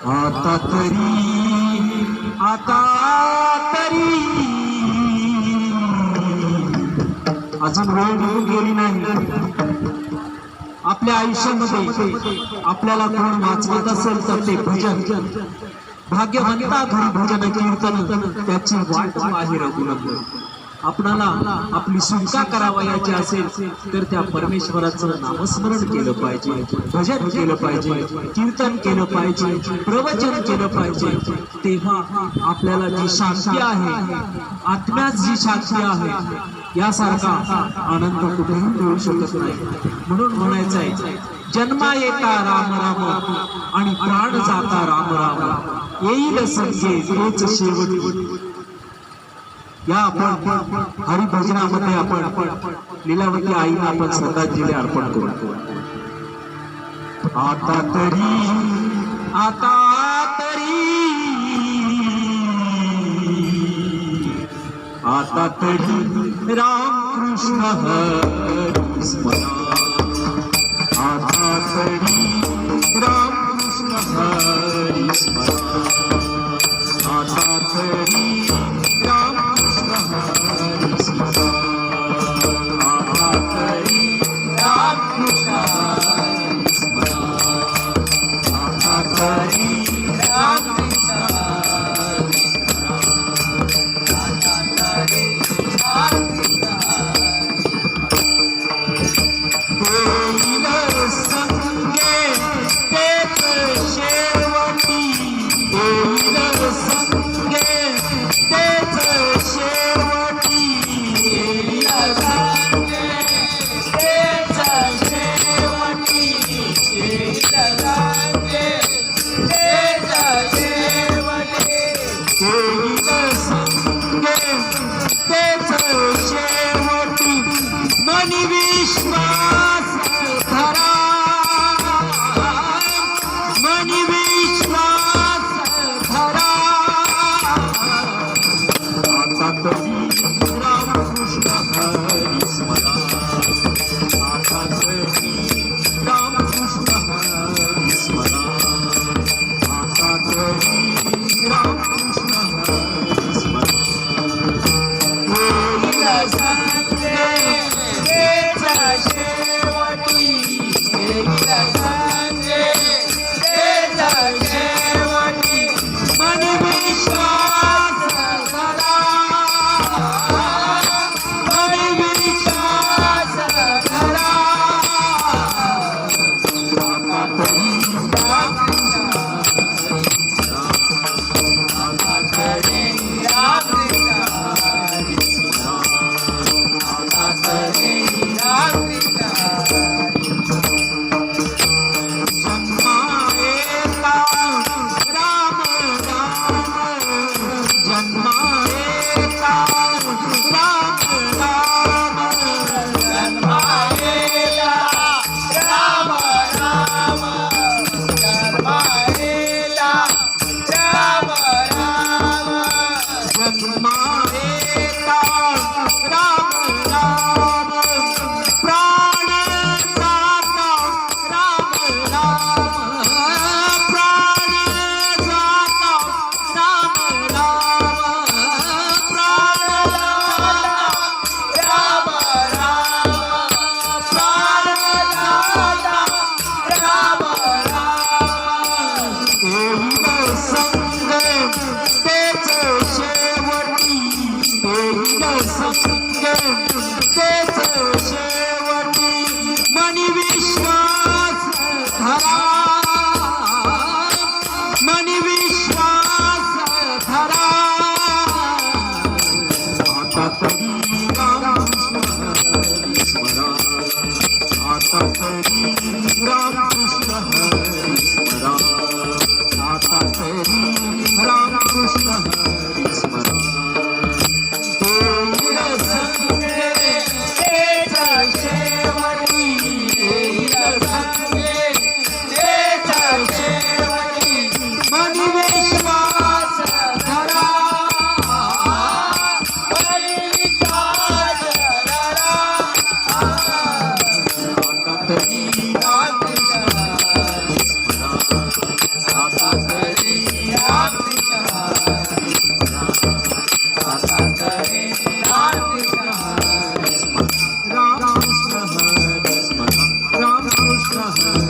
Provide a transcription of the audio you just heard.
आता तरी अजून वेळ निघून गेली नाही. आपल्या आयुष्यामध्ये आपल्याला कोण वाचवत असेल तर ते भजन, भाग्यवंता घरी भजन कीर्तन त्याची वाट आहे रघुनंदन. आपणाला आपली सुटका करावयाची असेल तर त्या परमेश्वराचं नामस्मरण केलं पाहिजे, भजन केलं पाहिजे, कीर्तन केलं पाहिजे, प्रवचन केलं पाहिजे. तेव्हा आपल्याला जी शांती आहे, आत्म्यात जी शांती आहे, यासारखा आनंद कुठेही मिळू शकत नाही. म्हणून म्हणायचं आहे, जन्मा येता राम राम आणि प्राण जाता राम राम, येईल संगे हेच शेवटी. या आपण हरिभजनामध्ये आपण लीलावती आईला आपण श्रद्धांजली अर्पण करू. आता तरी राम कृष्ण हरी स्मरा. आता तरी राम कृष्ण हरी स्मरा. आता तरी राम कृष्ण हरी स्मरा. आता तरी राम कृष्ण हरी स्मरा. आता तरी राम कृष्ण हरी स्मरा. आता तरी राम कृष्ण हरी स्मरा. असतं